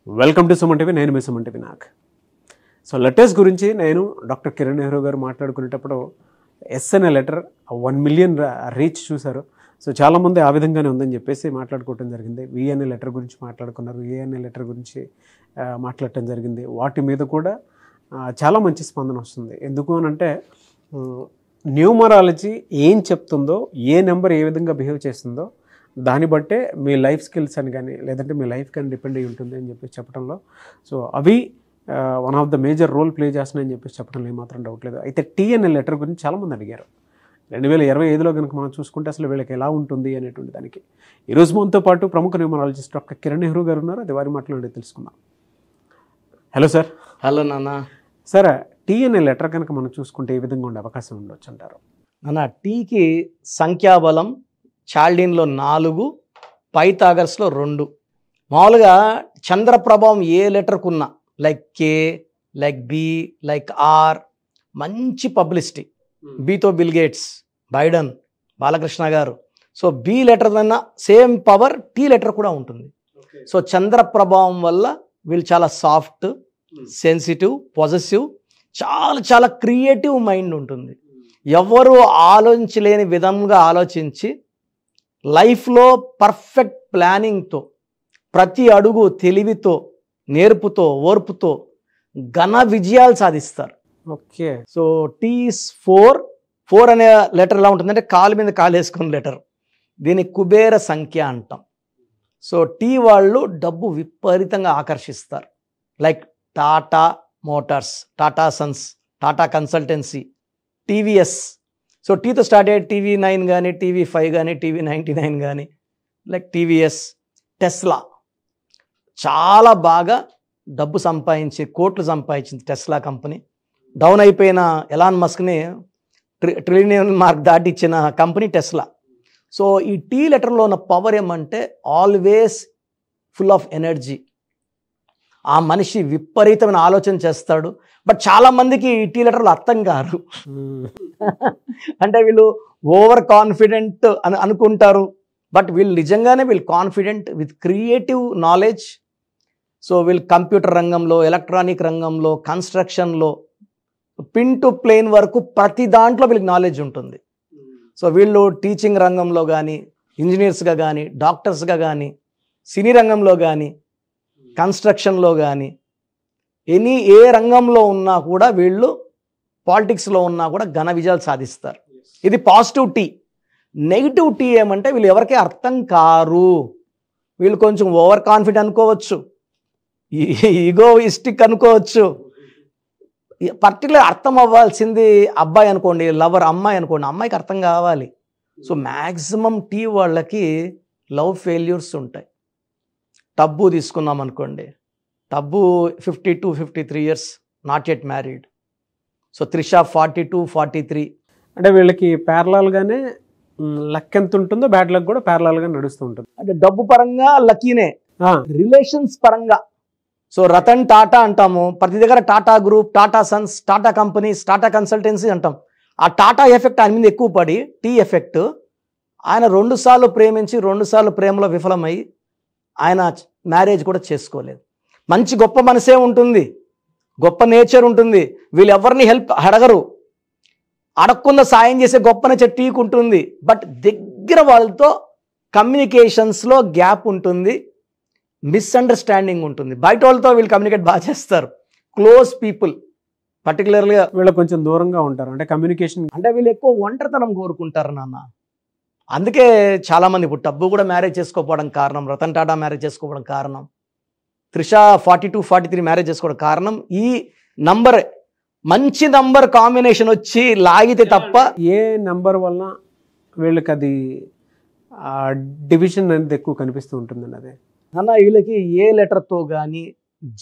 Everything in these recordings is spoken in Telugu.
Welcome to Suman TV. నేను మీ Suman TV Nag. So letters గురించి నేను డాక్టర్ కిరణ్ నెహ్రూ గారు మాట్లాడుకునేటప్పుడు ఎస్ అనే లెటర్ 1 మిలియన్ రీచ్ చూశారు. సో చాలామంది ఆ విధంగానే ఉందని చెప్పేసి మాట్లాడుకోవటం జరిగింది. వి అనే లెటర్ గురించి మాట్లాడుకున్నారు, ఏ అనే లెటర్ గురించి మాట్లాడటం జరిగింది. వాటి మీద కూడా చాలా మంచి స్పందన వస్తుంది. ఎందుకు అని అంటే న్యూమరాలజీ ఏం చెప్తుందో, ఏ నెంబర్ ఏ విధంగా బిహేవ్ చేస్తుందో దాన్ని బట్టే మీ లైఫ్ స్కిల్స్ అని కానీ లేదంటే మీ లైఫ్ కానీ డిపెండ్ అయ్యి ఉంటుంది అని చెప్పేసి చెప్పడంలో సో అవి one of the major role play చేస్తున్నాయని చెప్పేసి చెప్పడంలో ఏమాత్రం డౌట్ లేదు. అయితే టీ అనే లెటర్ గురించి చాలామంది అడిగారు. 2025లో కనుక మనం చూసుకుంటే అసలు వీళ్ళకి ఎలా ఉంటుంది అనేటువంటి దానికి ఈరోజు మనతో పాటు ప్రముఖ న్యూమరాలజిస్ట్ డాక్టర్ కిరణ్ నెహ్రూ గారు ఉన్నారు. అది వారి మాట్లాడి తెలుసుకుందాం. Hello sir. హలో నాన్న. సార్, టీ అనే లెటర్ కనుక మనం చూసుకుంటే ఏ విధంగా ఉండే అవకాశం ఉండొచ్చు అంటారు? నాన్న, టీకి సంఖ్యాబలం చాల్డీన్లో 4, పైథాగరస్లో 2. మామూలుగా చంద్రప్రభావం ఏ లెటర్కు ఉన్నా, like K, like B, like R, మంచి పబ్లిసిటీ. బితో బిల్ గేట్స్, బైడెన్, బాలకృష్ణ గారు. సో బి లెటర్ కన్నా సేమ్ పవర్ టీ లెటర్ కూడా ఉంటుంది. సో చంద్రప్రభావం వల్ల వీళ్ళు చాలా సాఫ్ట్, సెన్సిటివ్, పాజిటివ్, చాలా చాలా క్రియేటివ్ మైండ్ ఉంటుంది. ఎవరు ఆలోచించలేని విధంగా ఆలోచించి లైఫ్లో పర్ఫెక్ట్ ప్లానింగ్తో, ప్రతి అడుగు తెలివితో, నేర్పుతో, ఓర్పుతో ఘన విజయాలు సాధిస్తారు. ఓకే. సో టీ ఈస్ 4 అనే లెటర్ ఎలా ఉంటుందంటే కాలు మీద కాలు వేసుకున్న లెటర్. దీన్ని కుబేర సంఖ్య అంటాం. సో టీ వాళ్ళు డబ్బు విపరీతంగా ఆకర్షిస్తారు. Like Tata Motors, Tata Sons, Tata consultancy, TVS. So టీతో స్టార్ట్ అయ్యే TV9 కానీ, TV5 కానీ, TV99 కానీ, లైక్ టీవీఎస్, టెస్లా. చాలా బాగా డబ్బు సంపాదించి కోట్లు సంపాదించింది టెస్లా కంపెనీ. డౌన్ అయిపోయిన ఎలాన్ మస్క్ని ట్రిలియన్ మార్క్ దాటి ఇచ్చిన కంపెనీ టెస్లా. సో ఈ టీ లెటర్లో ఉన్న పవర్ ఏమంటే ఆల్వేస్ ఫుల్ ఆఫ్ ఎనర్జీ. ఆ మనిషి విపరీతమైన ఆలోచన చేస్తాడు. బట్ చాలామందికి ఈ టీ లెటర్లు అర్థం కారు. అంటే వీళ్ళు ఓవర్ కాన్ఫిడెంట్ అని అనుకుంటారు. బట్ వీళ్ళు నిజంగానే వీళ్ళు confident with creative knowledge. So వీళ్ళు కంప్యూటర్ రంగంలో, ఎలక్ట్రానిక్ రంగంలో, కన్స్ట్రక్షన్లో, పిన్ టు ప్లేన్ వరకు ప్రతి దాంట్లో వీళ్ళకి నాలెడ్జ్ ఉంటుంది. సో వీళ్ళు టీచింగ్ రంగంలో కానీ, ఇంజనీర్స్గా కానీ, డాక్టర్స్గా కానీ, సినీ రంగంలో కానీ, కన్స్ట్రక్షన్లో కానీ, ఏ రంగంలో ఉన్నా కూడా వీళ్ళు, పాలిటిక్స్లో ఉన్నా కూడా ఘన విజయాలు సాధిస్తారు. ఇది పాజిటివ్ టీ. నెగిటివ్ టీ ఏమంటే వీళ్ళు ఎవరికీ అర్థం కారు. వీళ్ళు కొంచెం ఓవర్ కాన్ఫిడెంట్ అనుకోవచ్చు, ఈగోయిస్టిక్ అనుకోవచ్చు. పర్టికులర్ అర్థం అవ్వాల్సింది అబ్బాయి అనుకోండి, లవర్ అమ్మాయి అనుకోండి, అమ్మాయికి అర్థం కావాలి. సో మ్యాక్సిమం టీ వాళ్ళకి లవ్ ఫెయిల్యూర్స్ ఉంటాయి. టబ్బు తీసుకున్నాం అనుకోండి, tub 52-53 years, not yet married. So Trisha 42-43. అంటే వీళ్ళకి ప్యారలాల్గానే లక్ ఎంత ఉంటుందో బ్యాడ్ లక్ కూడా ప్యారలాల్గా నడుస్తూ ఉంటుంది. అంటే డబ్బు పరంగా లక్కీనే, రిలేషన్స్ పరంగా. సో రతన్ టాటా అంటాము, ప్రతి దగ్గర Tata group, Tata Sons, Tata companies, Tata consultancy అంటాం. ఆ టాటా ఎఫెక్ట్ ఆయన మీద ఎక్కువ పడి, టీ ఎఫెక్ట్, ఆయన 2 సార్లు ప్రేమించి 2 సార్లు ప్రేమలో విఫలమై ఆయన మ్యారేజ్ కూడా చేసుకోలేదు. మంచి గొప్ప మనసే ఉంటుంది, గొప్ప నేచర్ ఉంటుంది. వీళ్ళు ఎవరిని హెల్ప్ అడగరు, అడగకుండా సాయం చేసే గొప్ప నేచర్ టీకి ఉంటుంది. బట్ దగ్గర వాళ్ళతో కమ్యూనికేషన్స్లో గ్యాప్ ఉంటుంది, మిస్అండర్స్టాండింగ్ ఉంటుంది. బయట వాళ్ళతో వీళ్ళు కమ్యూనికేట్ బాగా చేస్తారు. క్లోజ్ పీపుల్ పర్టికులర్గా వీళ్ళు కొంచెం దూరంగా ఉంటారు. అంటే కమ్యూనికేషన్, అంటే వీళ్ళు ఎక్కువ ఒంటరితనం కోరుకుంటారు నాన్న. అందుకే చాలామంది ఇప్పుడు టబ్బు కూడా మ్యారేజ్ చేసుకోకపోవడం కారణం, రతన్ టాటా మ్యారేజ్ చేసుకోవడం కారణం, త్రిష 42-43 మ్యారేజ్ చేసుకోవడం కారణం ఈ నంబర్. మంచి నంబర్ కాంబినేషన్ వచ్చి లాగితే తప్ప ఏ నంబర్ వల్ల వీళ్ళకి అది డివిజన్ అనేది ఎక్కువ కనిపిస్తూ ఉంటుందండి. అదే అన్న, వీళ్ళకి ఏ లెటర్తో కానీ,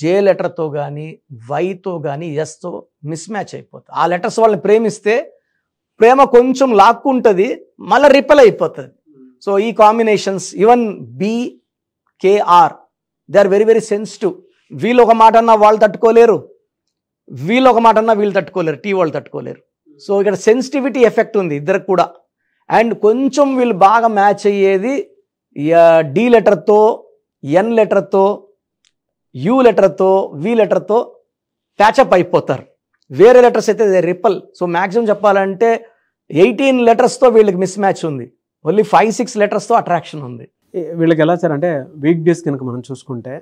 జే లెటర్తో కానీ, వైతో కానీ, ఎస్తో మిస్ మ్యాచ్ అయిపోతుంది. ఆ లెటర్స్ వాళ్ళని ప్రేమిస్తే ప్రేమ కొంచెం లాక్కుంటుంది, మళ్ళీ రిపెల్ అయిపోతుంది. సో ఈ combinations, even B, KR, they are very very sensitive. వీళ్ళు ఒక మాట అన్నా వాళ్ళు తట్టుకోలేరు, వీళ్ళు ఒక మాట అన్నా వీళ్ళు తట్టుకోలేరు, టీ వాళ్ళు తట్టుకోలేరు. సో ఇక్కడ సెన్సిటివిటీ ఎఫెక్ట్ ఉంది ఇద్దరికి కూడా. అండ్ కొంచెం వీళ్ళు బాగా మ్యాచ్ అయ్యేది డి లెటర్తో, ఎన్ లెటర్తో, యూ లెటర్తో వి లెటర్తో ప్యాచప్ అయిపోతారు. వేరే లెటర్స్ అయితే రిపల్. సో మ్యాక్సిమం చెప్పాలంటే 18 లెటర్స్తో వీళ్ళకి మిస్ మ్యాచ్ ఉంది, ఓన్లీ 5-6 లెటర్స్తో అట్రాక్షన్ ఉంది. వీళ్ళకి ఎలా సార్ అంటే వీక్ డేస్ కనుక మనం చూసుకుంటే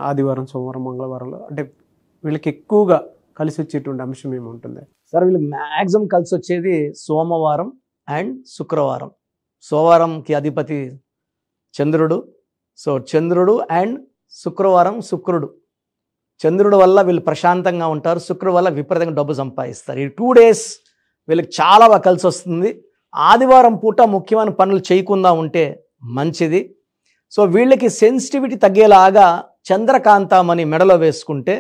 ఆదివారం, సోమవారం, మంగళవారంలో అంటే వీళ్ళకి ఎక్కువగా కలిసి వచ్చేటువంటి అంశం ఏముంటుంది సార్? వీళ్ళకి మ్యాక్సిమం కలిసి వచ్చేది సోమవారం అండ్ శుక్రవారం. సోమవారంకి అధిపతి చంద్రుడు. సో చంద్రుడు అండ్ శుక్రవారం శుక్రుడు. చంద్రుడు వల్ల వీళ్ళు ప్రశాంతంగా ఉంటారు, శుక్రుడు వల్ల విపరీతంగా డబ్బు సంపాదిస్తారు. ఈ 2 days వీళ్ళకి చాలా బాగా కలిసి వస్తుంది. ఆదివారం పూట ముఖ్యమైన పనులు చేయకుండా ఉంటే మంచిది. సో వీళ్ళకి సెన్సిటివిటీ తగ్గేలాగా చంద్రకాంతమని మెడలో వేసుకుంటే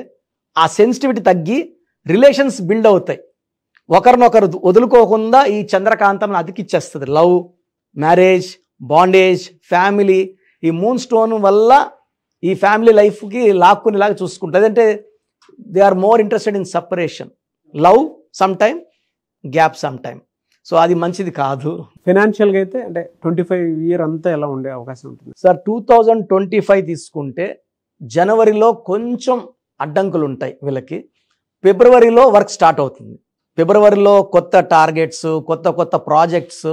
ఆ సెన్సిటివిటీ తగ్గి రిలేషన్స్ బిల్డ్ అవుతాయి. ఒకరినొకరు వదులుకోకుండా ఈ చంద్రకాంతం అతికిచ్చేస్తుంది. Love, marriage, bondage, family. ఈ మూన్ స్టోన్ వల్ల ఈ ఫ్యామిలీ లైఫ్కి లాక్కునేలాగా చూసుకుంటుంది. అంటే they are more interested in separation. Love some time, gap some time. So అది మంచిది కాదు. ఫైనాన్షియల్గా అయితే అంటే 25 year అంతా ఎలా ఉండే అవకాశం ఉంటుంది సార్? 2025 తీసుకుంటే జనవరిలో కొంచెం అడ్డంకులు ఉంటాయి వీళ్ళకి. ఫిబ్రవరిలో వర్క్ స్టార్ట్ అవుతుంది. ఫిబ్రవరిలో కొత్త టార్గెట్స్, కొత్త కొత్త ప్రాజెక్ట్స్,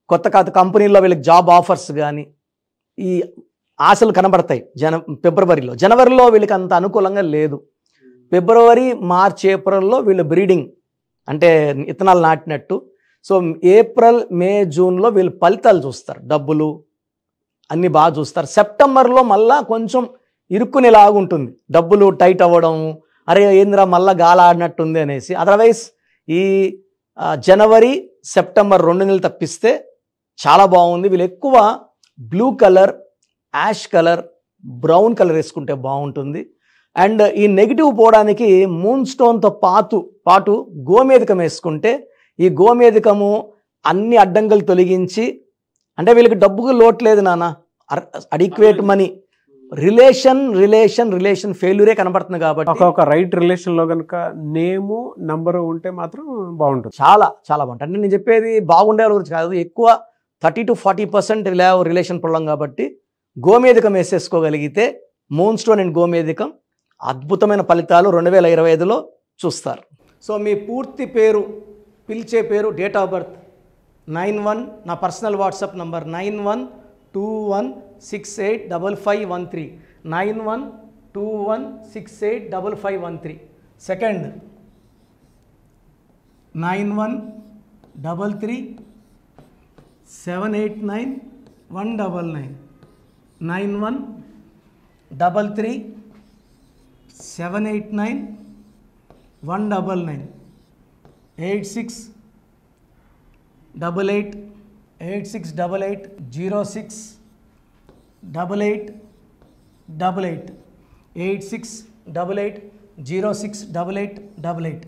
కొత్త కొత్త కంపెనీల్లో వీళ్ళకి జాబ్ ఆఫర్స్ కానీ ఈ ఆశలు కనబడతాయి ఫిబ్రవరిలో. జనవరిలో వీళ్ళకి అంత అనుకూలంగా లేదు. ఫిబ్రవరి, మార్చ్, ఏప్రిల్లో వీళ్ళు బ్రీడింగ్ అంటే ఇత్తనాలు నాటినట్టు. సో ఏప్రిల్, మే, జూన్లో వీళ్ళు ఫలితాలు చూస్తారు, డబ్బులు అన్నీ బాగా చూస్తారు. సెప్టెంబర్లో మళ్ళా కొంచెం ఇరుక్కునేలాగుంటుంది, డబ్బులు టైట్ అవ్వడం, అరే ఏంద్రా మళ్ళా గాల ఆడినట్టుంది అనేసి. అదర్వైజ్ ఈ జనవరి, సెప్టెంబర్ 2 నెలలు తప్పిస్తే చాలా బాగుంది. వీళ్ళు ఎక్కువ blue colour, ash colour, brown colour వేసుకుంటే బాగుంటుంది. అండ్ ఈ నెగిటివ్ పోవడానికి మూన్ స్టోన్తో పాటు గోమేధికం వేసుకుంటే ఈ గోమేధికము అన్ని అడ్డంకులు తొలగించి, అంటే వీళ్ళకి డబ్బుకు లోటు లేదు నాన్న, అడిక్వేట్ మనీ, రిలేషన్ ఫెయిల్యూరే కనబడుతుంది. కాబట్టి ఒక రైట్ రిలేషన్లో కనుక నేము నంబరు ఉంటే మాత్రం బాగుంటుంది. చాలా చాలా బాగుంటుంది. అంటే నేను చెప్పేది బాగుండే వాళ్ళ గురించి కాదు, ఎక్కువ 30 to 40% రిలేషన్ పొలం. కాబట్టి గోమేధికం వేసేసుకోగలిగితే మూన్ స్టోన్ అండ్ గోమేధికం అద్భుతమైన ఫలితాలు 2025లో చూస్తారు. సో మీ పూర్తి పేరు, పిలిచే పేరు, డేట్ ఆఫ్ బర్త్ 91, నా పర్సనల్ వాట్సాప్ నంబర్ 9121685513, 9121685513. సెకండ్ 9133789199, 9133789199, 868886880688, 8688068888.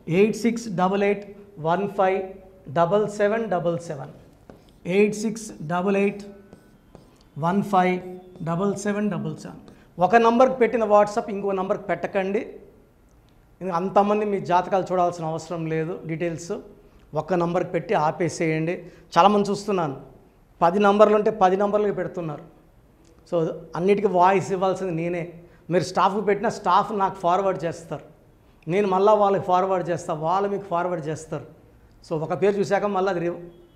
8688157777, 8688157777. ఒక నంబర్కి పెట్టిన వాట్సాప్ ఇంకో నంబర్కి పెట్టకండి. అంతమంది మీ జాతకాలు చూడాల్సిన అవసరం లేదు. డీటెయిల్స్ ఒక్క నంబర్కి పెట్టి ఆపేసేయండి. చాలామంది చూస్తున్నాను 10 నంబర్లు ఉంటే 10 నంబర్లకి పెడుతున్నారు. సో అన్నిటికీ వాయిస్ ఇవ్వాల్సింది నేనే. మీరు స్టాఫ్కి పెట్టిన స్టాఫ్ నాకు ఫార్వర్డ్ చేస్తారు, నేను మళ్ళీ వాళ్ళకి ఫార్వర్డ్ చేస్తాను, వాళ్ళు మీకు ఫార్వర్డ్ చేస్తారు. సో ఒక పేరు చూశాక మళ్ళీ అది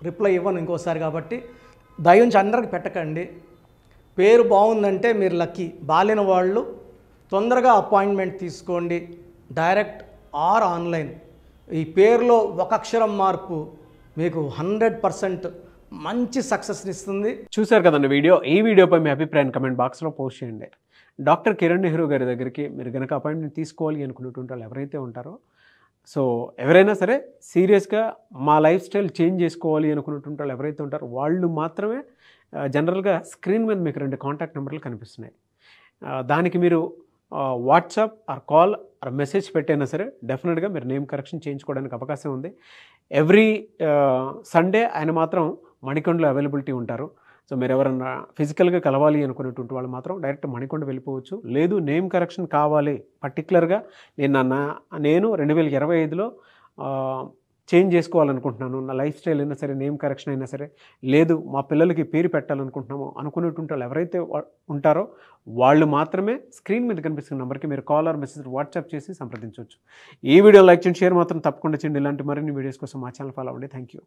రిప్లై ఇవ్వను ఇంకోసారి. కాబట్టి దయించి అందరికి పెట్టకండి. పేరు బాగుందంటే మీరు లక్కీ. బాలేని వాళ్ళు తొందరగా అపాయింట్మెంట్ తీసుకోండి, డైరెక్ట్ ఆర్ ఆన్లైన్. ఈ పేరులో ఒక అక్షరం మార్పు మీకు 100% మంచి సక్సెస్ని ఇస్తుంది. చూశారు కదండి వీడియో. ఈ వీడియోపై మీ అభిప్రాయాన్ని కమెంట్ బాక్స్లో పోస్ట్ చేయండి. డాక్టర్ కిరణ్ నెహ్రూ గారి దగ్గరికి మీరు కనుక అపాయింట్మెంట్ తీసుకోవాలి అనుకునేటువంటి వాళ్ళు ఎవరైతే ఉంటారో, సో ఎవరైనా సరే సీరియస్గా మా లైఫ్ స్టైల్ చేంజ్ చేసుకోవాలి అనుకునేటువంటి వాళ్ళు ఎవరైతే ఉంటారో వాళ్ళు మాత్రమే జనరల్గా స్క్రీన్ మీద మీకు 2 కాంటాక్ట్ నెంబర్లు కనిపిస్తున్నాయి. దానికి మీరు WhatsApp or call or message పెట్టైనా సరే డెఫినెట్గా మీరు నేమ్ కరెక్షన్ చేయించుకోవడానికి అవకాశం ఉంది. ఎవ్రీ సండే ఆయన మాత్రం మణికొండలో అవైలబిలిటీ ఉంటారు. సో మీరు ఎవరన్నా ఫిజికల్గా కలవాలి అనుకునేటువంటి వాళ్ళు మాత్రం డైరెక్ట్ మణికొండ వెళ్ళిపోవచ్చు. లేదు నేమ్ కరెక్షన్ కావాలి పర్టికులర్గా నేను 2025లో చేంజ్ చేసుకోవాలనుకుంటున్నాను, నా లైఫ్ స్టైల్ అయినా సరే, నేమ్ కరెక్షన్ అయినా సరే, లేదు మా పిల్లలకి పేరు పెట్టాలనుకుంటున్నాము అనుకునేటువంటి వాళ్ళు ఎవరైతే ఉంటారో వాళ్ళు మాత్రమే స్క్రీన్ మీద కనిపిస్తున్న నెంబర్కి మీరు కాల్ ఆర్ మెసేజ్ వాట్సాప్ చేసి సంప్రదించవచ్చు. ఈ వీడియో లైక్ చేయండి, షేర్ మాత్రం తప్పకుండా చేయండి. ఇలాంటి మరిన్ని వీడియోస్ కోసం మా ఛానల్ ఫాలో అవ్వండి. Thank you.